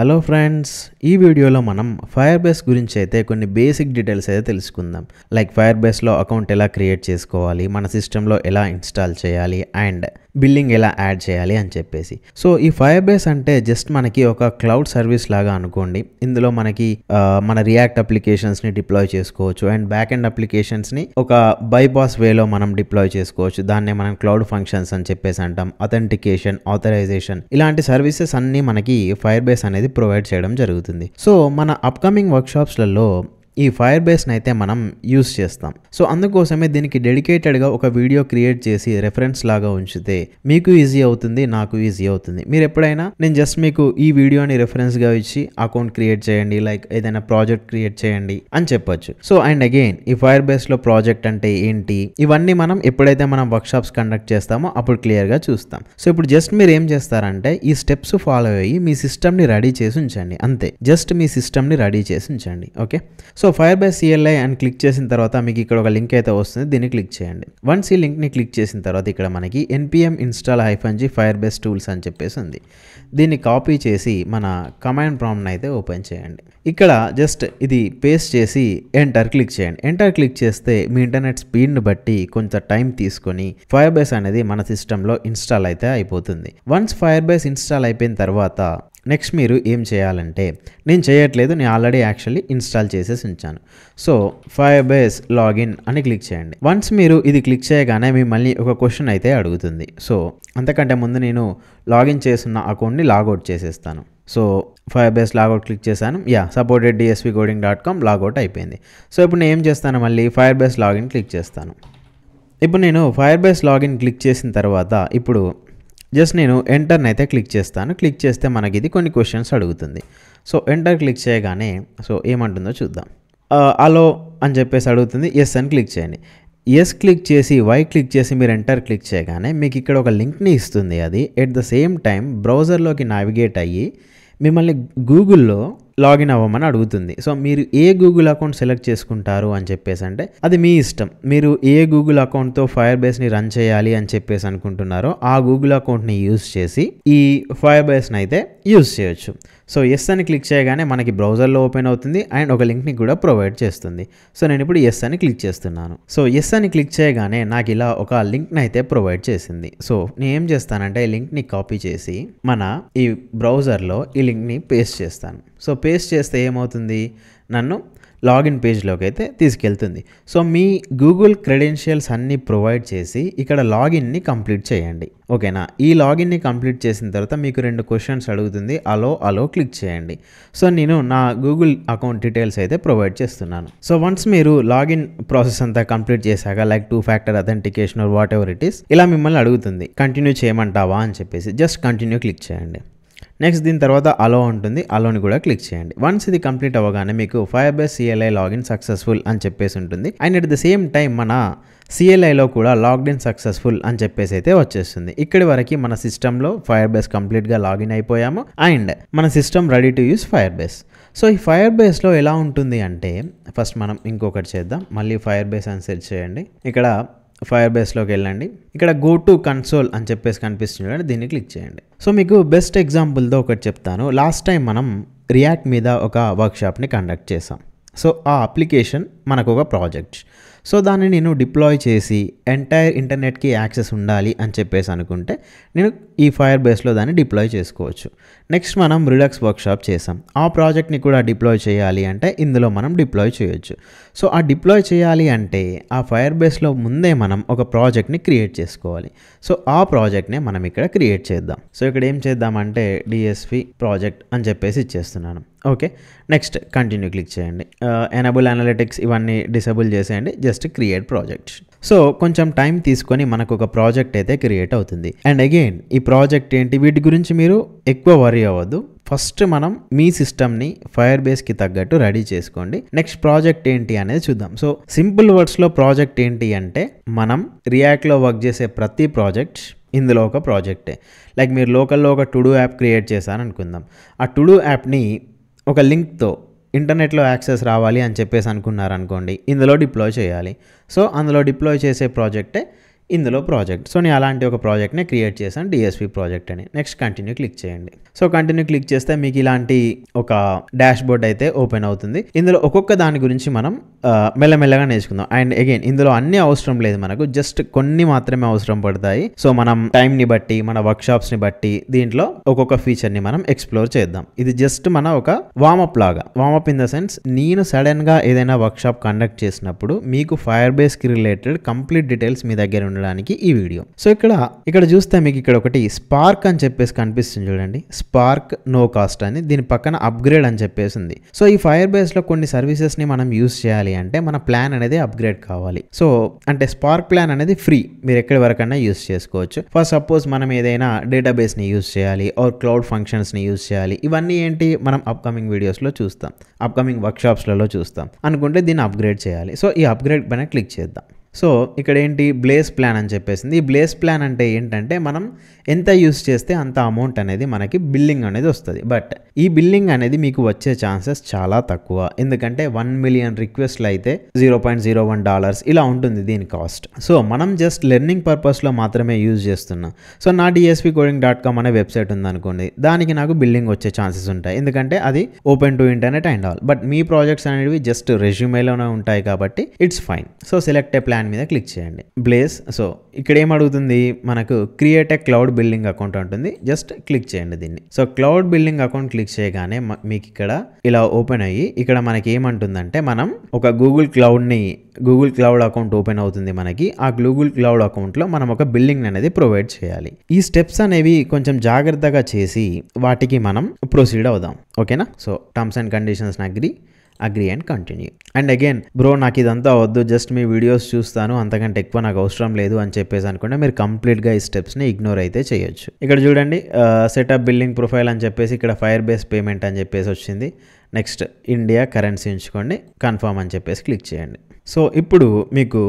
Hello friends, ఈ వీడియోలో మనం ఫైర్బేస్ గురించి అయితే కొన్ని బేసిక్ డీటెయిల్స్ అయితే తెలుసుకుందాం. లైక్ ఫైర్బేస్లో అకౌంట్ ఎలా క్రియేట్ చేసుకోవాలి, మన సిస్టంలో ఎలా ఇన్స్టాల్ చేయాలి అండ్ బిల్లింగ్ ఎలా యాడ్ చేయాలి అని చెప్పేసి. సో ఈ ఫైర్బేస్ అంటే జస్ట్ మనకి ఒక క్లౌడ్ సర్వీస్ లాగా అనుకోండి. ఇందులో మనకి మన రియాక్ట్ అప్లికేషన్స్ని డిప్లాయ్ చేసుకోవచ్చు అండ్ బ్యాక్ ఎండ్ అప్లికేషన్స్ని ఒక బైపాస్ వేలో మనం డిప్లాయ్ చేసుకోవచ్చు. దాన్నే మనం క్లౌడ్ ఫంక్షన్స్ అని చెప్పేసి అంటాం. అథెంటికేషన్, ఆథరైజేషన్ ఇలాంటి సర్వీసెస్ అన్నీ మనకి ఫైర్బేస్ అనేది ప్రొవైడ్ చేయడం జరుగుతుంది. సో మన అప్కమింగ్ వర్క్షాప్స్లలో ఈ ఫైర్బేస్ని అయితే మనం యూస్ చేస్తాం. సో అందుకోసమే దీనికి డెడికేటెడ్గా ఒక వీడియో క్రియేట్ చేసి రెఫరెన్స్ లాగా ఉంచితే మీకు ఈజీ అవుతుంది, నాకు ఈజీ అవుతుంది. మీరు ఎప్పుడైనా నేను జస్ట్ మీకు ఈ వీడియోని రెఫరెన్స్గా ఇచ్చి అకౌంట్ క్రియేట్ చేయండి, లైక్ ఏదైనా ప్రాజెక్ట్ క్రియేట్ చేయండి అని చెప్పొచ్చు. సో అండ్ అగైన్ ఈ ఫైర్బేస్లో ప్రాజెక్ట్ అంటే ఏంటి, ఇవన్నీ మనం ఎప్పుడైతే మనం వర్క్షాప్స్ కండక్ట్ చేస్తామో అప్పుడు క్లియర్గా చూస్తాం. సో ఇప్పుడు జస్ట్ మీరు ఏం చేస్తారంటే ఈ స్టెప్స్ ఫాలో అయ్యి మీ సిస్టమ్ని రెడీ చేసి ఉంచండి. అంతే, జస్ట్ మీ సిస్టమ్ని రెడీ చేసి ఉంచండి. ఓకే, సో ఫైర్బేస్ CLI అని క్లిక్ చేసిన తర్వాత మీకు ఇక్కడ ఒక లింక్ అయితే వస్తుంది. దీన్ని క్లిక్ చేయండి. వన్స్ ఈ లింక్ని క్లిక్ చేసిన తర్వాత ఇక్కడ మనకి npm install -g firebase tools అని చెప్పేసి ఉంది. దీన్ని కాపీ చేసి మన కమాండ్ ప్రాంప్ట్ని అయితే ఓపెన్ చేయండి. ఇక్కడ జస్ట్ ఇది పేస్ట్ చేసి ఎంటర్ క్లిక్ చేయండి. ఎంటర్ క్లిక్ చేస్తే మీ ఇంటర్నెట్ స్పీడ్ని బట్టి కొంత టైం తీసుకొని ఫైర్బేస్ అనేది మన సిస్టంలో ఇన్స్టాల్ అయితే అయిపోతుంది. వన్స్ ఫైర్బేస్ ఇన్స్టాల్ అయిపోయిన తర్వాత నెక్స్ట్ మీరు ఏం చేయాలంటే, నేను చేయట్లేదు, నేను ఆల్రెడీ యాక్చువల్లీ ఇన్స్టాల్ చేసేసి ఉంచాను. సో ఫైర్బేస్ లాగిన్ అని క్లిక్ చేయండి. వన్స్ మీరు ఇది క్లిక్ చేయగానే మిమ్మల్ని ఒక క్వశ్చన్ అయితే అడుగుతుంది. సో అంతకంటే ముందు నేను లాగిన్ చేస్తున్న అకౌంట్ని లాగౌట్ చేసేస్తాను. సో ఫైర్బేస్ లాగౌట్ క్లిక్ చేశాను. సపోర్టెడ్ dsvcoding.com లాగౌట్ అయిపోయింది. సో ఇప్పుడు నేను ఏం చేస్తాను, మళ్ళీ ఫైర్బేస్ లాగిన్ క్లిక్ చేస్తాను. ఇప్పుడు నేను ఫైర్బేస్ లాగిన్ క్లిక్ చేసిన తర్వాత ఇప్పుడు జస్ట్ నేను ఎంటర్ని అయితే క్లిక్ చేస్తాను. క్లిక్ చేస్తే మనకి ఇది కొన్ని క్వశ్చన్స్ అడుగుతుంది. సో ఎంటర్ క్లిక్ చేయగానే సో ఏమంటుందో చూద్దాం. అలో అని చెప్పేసి అడుగుతుంది. ఎస్ అని క్లిక్ చేయండి. ఎస్ క్లిక్ చేసి వై క్లిక్ చేసి మీరు ఎంటర్ క్లిక్ చేయగానే మీకు ఇక్కడ ఒక లింక్ని ఇస్తుంది. అది ఎట్ ద సేమ్ టైం బ్రౌజర్లోకి నావిగేట్ అయ్యి మిమ్మల్ని గూగుల్లో లాగిన్ అవ్వమని అడుగుతుంది. సో మీరు ఏ గూగుల్ అకౌంట్ సెలెక్ట్ చేసుకుంటారు అని చెప్పేసి అంటే అది మీ ఇష్టం. మీరు ఏ గూగుల్ అకౌంట్తో ఫైర్బేస్ని రన్ చేయాలి అని చెప్పేసి అనుకుంటున్నారో ఆ గూగుల్ అకౌంట్ని యూజ్ చేసి ఈ ఫైర్బేస్ని అయితే యూజ్ చేయొచ్చు. సో ఎస్ అని క్లిక్ చేయగానే మనకి బ్రౌజర్లో ఓపెన్ అవుతుంది అండ్ ఒక లింక్ని కూడా ప్రొవైడ్ చేస్తుంది. సో నేను ఇప్పుడు ఎస్ అని క్లిక్ చేస్తున్నాను. సో ఎస్ అని క్లిక్ చేయగానే నాకు ఇలా ఒక లింక్ని అయితే ప్రొవైడ్ చేసింది. సో నేను ఏం చేస్తానంటే ఈ లింక్ని కాపీ చేసి మన ఈ బ్రౌజర్లో ఈ లింక్ని పేస్ట్ చేస్తాను. సో పేస్ట్ చేస్తే ఏమవుతుంది, నన్ను లాగిన్ పేజ్లోకి అయితే తీసుకెళ్తుంది. సో మీ గూగుల్ క్రెడెన్షియల్స్ అన్నీ ప్రొవైడ్ చేసి ఇక్కడ లాగిన్ని కంప్లీట్ చేయండి. ఓకేనా, ఈ లాగిన్ని కంప్లీట్ చేసిన తర్వాత మీకు 2 క్వశ్చన్స్ అడుగుతుంది. అలో క్లిక్ చేయండి. సో నేను నా గూగుల్ అకౌంట్ డీటెయిల్స్ అయితే ప్రొవైడ్ చేస్తున్నాను. సో వన్స్ మీరు లాగిన్ ప్రాసెస్ అంతా కంప్లీట్ చేశాక like 2-factor authentication or whatever it is ఇలా మిమ్మల్ని అడుగుతుంది. కంటిన్యూ చేయమంటావా అని చెప్పేసి జస్ట్ కంటిన్యూ క్లిక్ చేయండి. నెక్స్ట్ దీని తర్వాత అలో ఉంటుంది. అలోని కూడా క్లిక్ చేయండి. వన్స్ ఇది కంప్లీట్ అవ్వగానే మీకు ఫైర్బేస్ CLI లాగిన్ సక్సెస్ఫుల్ అని చెప్పేసి ఉంటుంది. And at the same time మన CLIలో కూడా లాగ్డ్ సక్సెస్ఫుల్ అని చెప్పేసి అయితే వచ్చేస్తుంది. ఇక్కడి వరకు మన సిస్టంలో ఫైర్బేస్ కంప్లీట్గా లాగిన్ అయిపోయాము అండ్ మన system ready to use Firebase. So ఈ ఫైర్బేస్లో ఎలా ఉంటుంది అంటే ఫస్ట్ మనం ఇంకొకటి చేద్దాం. మళ్ళీ ఫైర్బేస్ అని సెర్చ్ చేయండి. ఇక్కడ ఫైర్బేస్లోకి వెళ్ళండి. ఇక్కడ గో టు కన్సోల్ అని చెప్పేసి కనిపిస్తుంది చూడండి, దీన్ని క్లిక్ చేయండి. సో మీకు బెస్ట్ ఎగ్జాంపుల్తో ఒకటి చెప్తాను. లాస్ట్ టైం మనం రియాక్ట్ మీద ఒక వర్క్షాప్ని కండక్ట్ చేసాం. సో ఆ అప్లికేషన్ మనకు ఒక ప్రాజెక్ట్. సో దాన్ని నేను డిప్లాయ్ చేసి ఎంటైర్ ఇంటర్నెట్కి యాక్సెస్ ఉండాలి అని చెప్పేసి అనుకుంటే నేను ఈ ఫైర్బేస్లో దాన్ని డిప్లాయ్ చేసుకోవచ్చు. నెక్స్ట్ మనం రిడక్స్ వర్క్షాప్ చేసాం. ఆ ప్రాజెక్ట్ని కూడా డిప్లాయ్ చేయాలి అంటే ఇందులో మనం డిప్లాయ్ చేయొచ్చు. సో ఆ డిప్లాయ్ చేయాలి అంటే ఆ ఫైర్బేస్లో ముందే మనం ఒక ప్రాజెక్ట్ని క్రియేట్ చేసుకోవాలి. సో ఆ ప్రాజెక్ట్నే మనం ఇక్కడ క్రియేట్ చేద్దాం. సో ఇక్కడ ఏం చేద్దామంటే DSV ప్రాజెక్ట్ అని చెప్పేసి ఇచ్చేస్తున్నాను. ఓకే, నెక్స్ట్ కంటిన్యూ క్లిక్ చేయండి. ఎనేబుల్ అనలిటిక్స్ ఇవన్నీ డిసేబుల్ చేసేయండి. Just create project. సో కొంచెం టైం తీసుకొని మనకు ఒక ప్రాజెక్ట్ అయితే క్రియేట్ అవుతుంది. అండ్ అగైన్ ఈ ప్రాజెక్ట్ ఏంటి, వీటి గురించి మీరు ఎక్కువ వరీ అవ్వద్దు. ఫస్ట్ మనం మీ సిస్టమ్ని ఫైర్బేస్కి తగ్గట్టు రెడీ చేసుకోండి. నెక్స్ట్ ప్రాజెక్ట్ ఏంటి అనేది చూద్దాం. సో సింపుల్ వర్డ్స్లో ప్రాజెక్ట్ ఏంటి అంటే మనం రియాక్ట్లో వర్క్ చేసే ప్రతి ప్రాజెక్ట్ ఇందులో ఒక ప్రాజెక్టే. లైక్ మీరు లోకల్లో ఒక టు డూ యాప్ క్రియేట్ చేశారనుకుందాం. ఆ టు డూ యాప్ని ఒక లింక్తో ఇంటర్నెట్లో యాక్సెస్ రావాలి అని చెప్పేసి అనుకున్నారనుకోండి, ఇందులో డిప్లాయ్ చేయాలి. సో అందులో డిప్లాయ్ చేసే ప్రాజెక్టే ఇందులో ప్రాజెక్ట్. సో నేను అలాంటి ఒక ప్రాజెక్ట్ని క్రియేట్ చేశాను, డిఎస్పి ప్రాజెక్ట్ అని. నెక్స్ట్ కంటిన్యూ క్లిక్ చేయండి. సో కంటిన్యూ క్లిక్ చేస్తే మీకు ఇలాంటి ఒక డాష్ బోర్డ్ అయితే ఓపెన్ అవుతుంది. ఇందులో ఒక్కొక్క దాని గురించి మనం మెల్లమెల్లగా నేర్చుకుందాం. అండ్ అగైన్ ఇందులో అన్ని అవసరం లేదు, మనకు జస్ట్ కొన్ని మాత్రమే అవసరం పడతాయి. సో మనం టైంని బట్టి, మన వర్క్షాప్స్ని బట్టి దీంట్లో ఒక్కొక్క ఫీచర్ని మనం ఎక్స్ప్లోర్ చేద్దాం. ఇది జస్ట్ మన ఒక వార్మప్ లాగా. వార్మప్ ఇన్ ద సెన్స్, నేను సడన్గా ఏదైనా వర్క్షాప్ కండక్ట్ చేసినప్పుడు మీకు ఫైర్ బేస్కి రిలేటెడ్ కంప్లీట్ డీటెయిల్స్ మీ దగ్గర ఉండడానికి ఈ వీడియో. సో ఇక్కడ చూస్తే మీకు ఇక్కడ ఒకటి స్పార్క్ అని చెప్పేసి కనిపిస్తుంది చూడండి. స్పార్క్ నో కాస్ట్ అని, దీని పక్కన అప్గ్రేడ్ అని చెప్పేసి ఉంది. సో ఈ ఫైర్ బేస్లో కొన్ని సర్వీసెస్ని మనం యూస్ చేయాలి అంటే మన ప్లాన్ అనేది అప్గ్రేడ్ కావాలి. సో అంటే స్పార్క్ ప్లాన్ అనేది ఫ్రీ, మీరు ఎక్కడి వరకన్నా యూస్ చేసుకోవచ్చు. ఫర్ సపోజ్ మనం ఏదైనా డేటాబేస్ని యూస్ చేయాలి ఆర్ క్లౌడ్ ఫంక్షన్స్ని యూస్ చేయాలి, ఇవన్నీ ఏంటి మనం అప్కమింగ్ వీడియోస్లో చూస్తాం, అప్కమింగ్ వర్క్షాప్స్లలో చూస్తాం అనుకుంటే దీన్ని అప్గ్రేడ్ చేయాలి. సో ఈ అప్గ్రేడ్ పైన క్లిక్ చేద్దాం. సో ఇక్కడ ఏంటి, బ్లేస్ ప్లాన్ అని చెప్పేసింది. ఈ బ్లేస్ ప్లాన్ అంటే ఏంటంటే మనం ఎంత యూస్ చేస్తే అంత అమౌంట్ అనేది మనకి బిల్లింగ్ అనేది వస్తుంది. బట్ ఈ బిల్లింగ్ అనేది మీకు వచ్చే ఛాన్సెస్ చాలా తక్కువ, ఎందుకంటే 1 మిలియన్ రిక్వెస్ట్లు అయితే $0.01 ఇలా ఉంటుంది దీని కాస్ట్. సో మనం జస్ట్ లెర్నింగ్ పర్పస్లో మాత్రమే యూజ్ చేస్తున్నాం. సో నా dspcoding.com అనే వెబ్సైట్ ఉందనుకోండి, దానికి నాకు బిల్లింగ్ వచ్చే ఛాన్సెస్ ఉంటాయి, ఎందుకంటే అది open to internet and all. But me projects అనేవి జస్ట్ రెజ్యూమేలోనే ఉంటాయి కాబట్టి it's fine. So select A plan మీద క్లిక్ చేయండి. బ్లేస్. సో ఇక్కడ ఏం అడుగుతుంది మనకు, create a cloud building account ఉంటుంది, జస్ట్ క్లిక్ చేయండి దీన్ని. So cloud building account click చేయగానే మీకు ఇక్కడ ఇలా ఓపెన్ అయ్యి ఇక్కడ మనకి ఏమంటుందంటే, మనం ఒక గూగుల్ క్లౌడ్ అకౌంట్ ఓపెన్ అవుతుంది మనకి. ఆ గూగుల్ క్లౌడ్ అకౌంట్లో మనం ఒక బిల్డింగ్ అనేది ప్రొవైడ్ చేయాలి. ఈ స్టెప్స్ అనేవి కొంచెం జాగ్రత్తగా చేసి వాటికి మనం ప్రొసీడ్ అవుదాం, ఓకేనా. So terms and conditions agree and continue. And again bro నాకు ఇదంతా వద్దు, జస్ట్ మీ వీడియోస్ చూస్తాను, అంతకంటే ఎక్కువ నాకు అవసరం లేదు అని చెప్పేసి అనుకుంటే మీరు కంప్లీట్గా ఈ స్టెప్స్ని ఇగ్నోర్ అయితే చేయొచ్చు. ఇక్కడ చూడండి, సెటప్ బిల్లింగ్ ప్రొఫైల్ అని చెప్పేసి ఇక్కడ ఫైర్ బేస్ పేమెంట్ అని చెప్పేసి వచ్చింది. నెక్స్ట్ ఇండియా కరెన్సీ ఉంచుకోండి, కన్ఫర్మ్ అని చెప్పేసి క్లిక్ చేయండి. సో ఇప్పుడు మీకు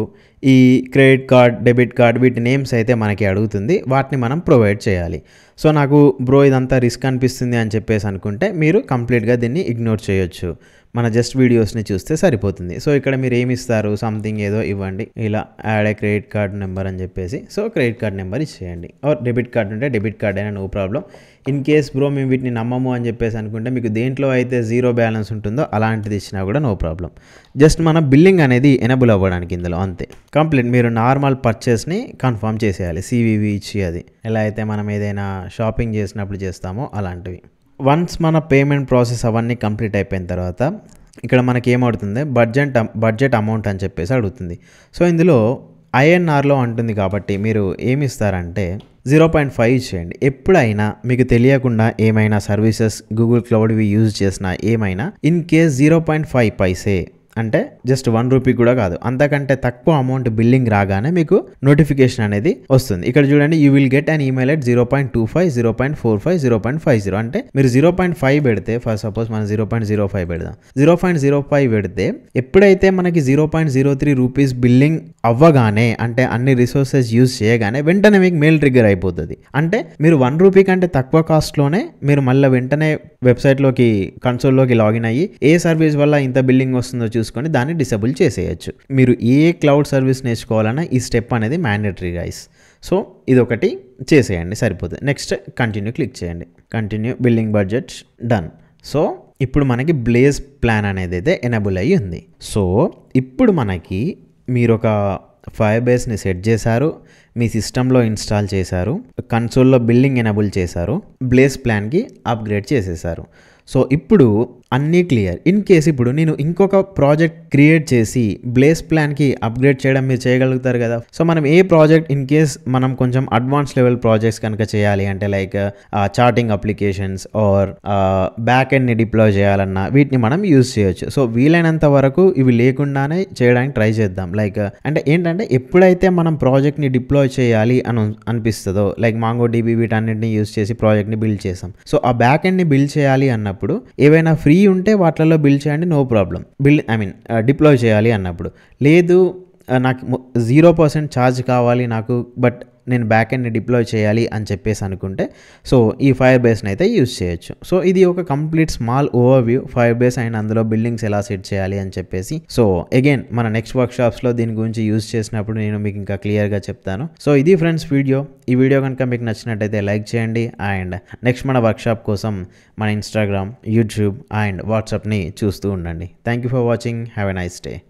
ఈ క్రెడిట్ కార్డ్, డెబిట్ కార్డ్ వీటి నేమ్స్ అయితే మనకి అడుగుతుంది, వాటిని మనం ప్రొవైడ్ చేయాలి. సో నాకు బ్రో ఇదంతా రిస్క్ అనిపిస్తుంది అని చెప్పేసి అనుకుంటే మీరు కంప్లీట్గా దీన్ని ఇగ్నోర్ చేయొచ్చు, మన జస్ట్ వీడియోస్ని చూస్తే సరిపోతుంది. సో ఇక్కడ మీరు ఏమి ఇస్తారు, సంథింగ్ ఏదో ఇవ్వండి, ఇలా add a credit card number అని చెప్పేసి. సో క్రెడిట్ కార్డ్ నెంబర్ ఇచ్చేయండి, ఆర్ డెబిట్ కార్డ్ ఉంటే డెబిట్ కార్డ్ అయినా no problem. In case bro మేము వీటిని నమ్మము అని చెప్పేసి అనుకుంటే మీకు దేంట్లో అయితే జీరో బ్యాలెన్స్ ఉంటుందో అలాంటిది ఇచ్చినా కూడా నో ప్రాబ్లం. జస్ట్ మన బిల్లింగ్ అనేది ఎనేబుల్ అవ్వడానికి ఇందులో అంతే. కంప్లీట్ మీరు నార్మల్ పర్చేస్ని కన్ఫర్మ్ చేసేయాలి, సివివి ఇచ్చి, అది ఎలా అయితే మనం ఏదైనా షాపింగ్ చేసినప్పుడు చేస్తామో అలాంటివి. వన్స్ మన పేమెంట్ ప్రాసెస్ అవన్నీ కంప్లీట్ అయిపోయిన తర్వాత ఇక్కడ మనకి ఏమవుతుంది, బడ్జెట్ అమౌంట్ అని చెప్పేసి అడుగుతుంది. సో ఇందులో INRలో అంటుంది కాబట్టి మీరు ఏమి ఇస్తారంటే 0.5 ఇచ్చేయండి. ఎప్పుడైనా మీకు తెలియకుండా ఏమైనా సర్వీసెస్ గూగుల్ క్లౌడ్వి యూజ్ చేసినా ఏమైనా ఇన్ కేస్ 0.5 పైసే అంటే జస్ట్ 1 రూపీ కూడా కాదు, అంతకంటే తక్కువ అమౌంట్ బిల్లింగ్ రాగానే మీకు నోటిఫికేషన్ అనేది వస్తుంది. ఇక్కడ చూడండి, you will get an email at 0.25, 0.45, 0.50 అంటే మీరు 0.5 పెడితే, ఫర్ సపోజ్ మనం 0.05 పెడదాం, 0.05 పెడితే ఎప్పుడైతే మనకి 0.03 రూపీస్ బిల్లింగ్ అవ్వగానే, అంటే అన్ని రిసోర్సెస్ యూజ్ చేయగానే వెంటనే మీకు మెయిల్ ట్రిగ్గర్ అయిపోతుంది. అంటే మీరు 1 రూపీ కంటే తక్కువ కాస్ట్లోనే మీరు మళ్ళీ వెంటనే వెబ్సైట్లోకి, కన్సోల్లోకి లాగిన్ అయ్యి ఏ సర్వీస్ వల్ల ఇంత బిల్లింగ్ వస్తుందో చూసుకొని దాన్ని డిసేబుల్ చేసేయచ్చు. మీరు ఏ క్లౌడ్ సర్వీస్ నేర్చుకోవాలన్నా ఈ స్టెప్ అనేది మ్యాండేటరీ గైస్. సో ఇదొకటి చేసేయండి, సరిపోతుంది. నెక్స్ట్ కంటిన్యూ క్లిక్ చేయండి. Continue billing budget done. So ఇప్పుడు మనకి బ్లేస్ ప్లాన్ అనేది అయితే ఎనేబుల్ అయ్యి ఉంది. సో ఇప్పుడు మనకి మీరు ఒక ఫైర్ బేస్ని సెట్ చేశారు, మీ సిస్టంలో ఇన్స్టాల్ చేశారు, కన్సోల్లో బిల్లింగ్ ఎనేబుల్ చేశారు, బ్లేస్ ప్లాన్కి అప్గ్రేడ్ చేసేసారు. సో ఇప్పుడు అన్నీ క్లియర్. ఇన్ కేస్ ఇప్పుడు నేను ఇంకొక ప్రాజెక్ట్ క్రియేట్ చేసి బ్లేస్ ప్లాన్కి అప్గ్రేడ్ చేయడం మీరు చేయగలుగుతారు కదా. సో మనం ఏ ప్రాజెక్ట్ ఇన్ కేస్ మనం కొంచెం అడ్వాన్స్ లెవెల్ ప్రాజెక్ట్స్ కనుక చేయాలి అంటే like charting applications or back ఎండ్ని డిప్లాయ్ చేయాలన్నా వీటిని మనం యూజ్ చేయొచ్చు. సో వీలైనంత వరకు ఇవి లేకుండానే చేయడానికి ట్రై చేద్దాం. లైక్ అంటే ఏంటంటే ఎప్పుడైతే మనం ప్రాజెక్ట్ని డిప్లాయ్ చేయాలి అని అనిపిస్తుందో, లైక్ MongoDB వీటన్నిటిని యూజ్ చేసి ప్రాజెక్ట్ని బిల్డ్ చేసాం. సో ఆ బ్యాక్ ఎండ్ని బిల్డ్ చేయాలి అన్నప్పుడు ఏవైనా ఫ్రీ ఉంటే వాటిలలో బిల్డ్ చేయండి, నో ప్రాబ్లం. డిప్లాయ్ చేయాలి అన్నప్పుడు లేదు నాకు 0% ఛార్జ్ కావాలి నాకు, బట్ నేను బ్యాక్ ఎండ్ని డిప్లాయ్ చేయాలి అని చెప్పేసి అనుకుంటే సో ఈ ఫైర్ బేస్ని అయితే యూజ్ చేయొచ్చు. సో ఇది ఒక complete small overview fire base and అందులో బిల్డింగ్స్ ఎలా సెట్ చేయాలి అని చెప్పేసి. సో అగైన్ మన నెక్స్ట్ వర్క్షాప్స్లో దీని గురించి యూజ్ చేసినప్పుడు నేను మీకు ఇంకా క్లియర్గా చెప్తాను. సో ఇది ఫ్రెండ్స్ వీడియో. ఈ వీడియో కనుక మీకు నచ్చినట్టయితే లైక్ చేయండి అండ్ నెక్స్ట్ మన వర్క్షాప్ కోసం మన ఇన్స్టాగ్రామ్, యూట్యూబ్ అండ్ వాట్సాప్ని చూస్తూ ఉండండి. Thank you for watching. Have a nice day.